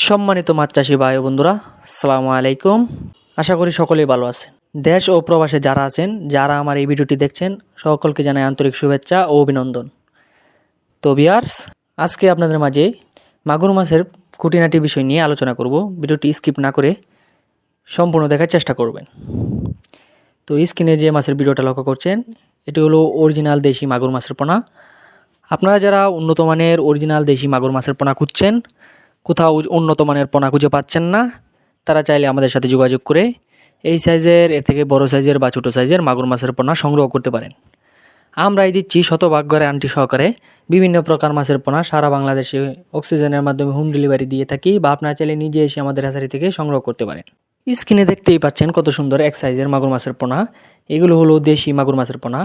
সম্মানিত মাছ চাষি ভাই ও বন্ধুরা, আসসালামু আলাইকুম। আশা করি সকলেই ভালো আছেন। দেশ ও প্রবাসে যারা আছেন, যারা আমার এই ভিডিওটি দেখছেন, সকলকে জানাই আন্তরিক শুভেচ্ছা ও অভিনন্দন। তো ভিউয়ার্স, আজকে আপনাদের মাঝে মাগুর মাছের খুঁটিনাটি বিষয় নিয়ে আলোচনা করব। ভিডিওটি স্কিপ না করে সম্পূর্ণ দেখার চেষ্টা করবেন। তো স্ক্রিনে যে মাছের ভিডিওটা লক্ষ্য করছেন, এটি হলো অরিজিনাল দেশি মাগুর মাছের পোনা। আপনারা যারা উন্নত মানের অরিজিনাল দেশি মাগুর মাছের পোনা খুঁজছেন, কোথাও উন্নত মানের পোনা খুঁজে পাচ্ছেন না, তারা চাইলে আমাদের সাথে যোগাযোগ করে এই সাইজের, এর থেকে বড় সাইজের বা ছোটো সাইজের মাগুর মাছের পোনা সংগ্রহ করতে পারেন। আমরাই দিচ্ছি শতভাগ গ্যারান্টি সহকারে বিভিন্ন প্রকার মাছের পোনা সারা বাংলাদেশে অক্সিজেনের মাধ্যমে হোম ডেলিভারি দিয়ে থাকি, বা আপনারা চাইলে নিজে এসে আমাদের হ্যাচারি থেকে সংগ্রহ করতে পারেন। স্ক্রিনে দেখতেই পাচ্ছেন কত সুন্দর এক সাইজের মাগুর মাছের পোনা। এগুলো হলো দেশি মাগুর মাছের পোনা।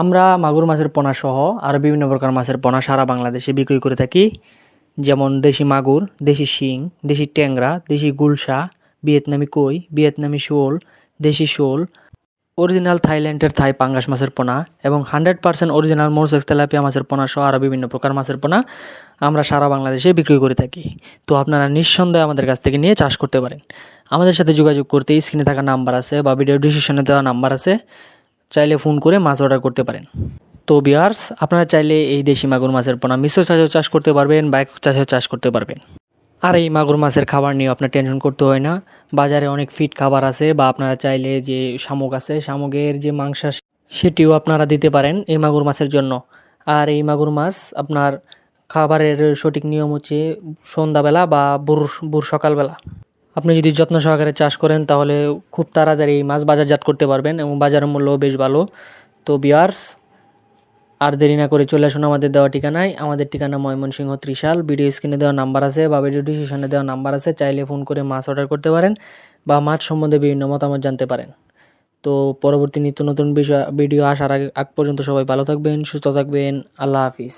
আমরা মাগুর মাছের পোনা সহ আরও বিভিন্ন প্রকার মাছের পোনা সারা বাংলাদেশে বিক্রি করে থাকি, যেমন দেশি মাগুর, দেশি শিং, দেশি ট্যাংরা, দেশি গুলশা, ভিয়েতনামি কই, ভিয়েতনামি শোল, দেশি শোল, অরিজিনাল থাইল্যান্ডের থাই পাঙ্গাস মাছের পোনা এবং 100% অরিজিনাল মোরসেক্স তেলাপিয়া মাছের পোনা সহ আরও বিভিন্ন প্রকার মাছের পোনা আমরা সারা বাংলাদেশে বিক্রি করে থাকি। তো আপনারা নিঃসন্দেহে আমাদের কাছ থেকে নিয়ে চাষ করতে পারেন। আমাদের সাথে যোগাযোগ করতে স্ক্রিনে থাকা নাম্বার আছে বা ভিডিও ডিসক্রিপশনে দেওয়া নাম্বার আছে, চাইলে ফোন করে মাছ অর্ডার করতে পারেন। তো ভিউয়ার্স, আপনারা চাইলে এই দেশি মাগুর মাছের পোনা মিশ্র চাষেও চাষ করতে পারবেন বা একক চাষেও চাষ করতে পারবেন। আর এই মাগুর মাছের খাবার নিয়ে আপনার টেনশন করতে হয় না। বাজারে অনেক ফিট খাবার আছে, বা আপনারা চাইলে যে শামুক আছে, শামুকের যে মাংস সেটিও আপনারা দিতে পারেন এই মাগুর মাছের জন্য। আর এই মাগুর মাছ আপনার খাবারের সঠিক নিয়ম হচ্ছে সন্ধ্যাবেলা বা ভোর সকালবেলা। আপনি যদি যত্ন সহকারে চাষ করেন তাহলে খুব তাড়াতাড়ি মাছ বাজারজাত করতে পারবেন এবং বাজারের মূল্যও বেশ ভালো। তো ভিউয়ার্স, আর দেরি না করে চলে আসুন আমাদের দেওয়া ঠিকানায়। আমাদের ঠিকানা ময়মনসিংহ ত্রিশাল। ভিডিও স্ক্রিনে দেওয়া নাম্বার আছে বা ভিডিও ডিসক্রিপশনে দেওয়া নাম্বার আছে, চাইলে ফোন করে মাছ অর্ডার করতে পারেন বা মাছ সম্বন্ধে বিভিন্ন মতামত জানতে পারেন। তো পরবর্তী নিত্য নতুন ভিডিও আসার আগ পর্যন্ত সবাই ভালো থাকবেন, সুস্থ থাকবেন। আল্লাহ হাফিজ।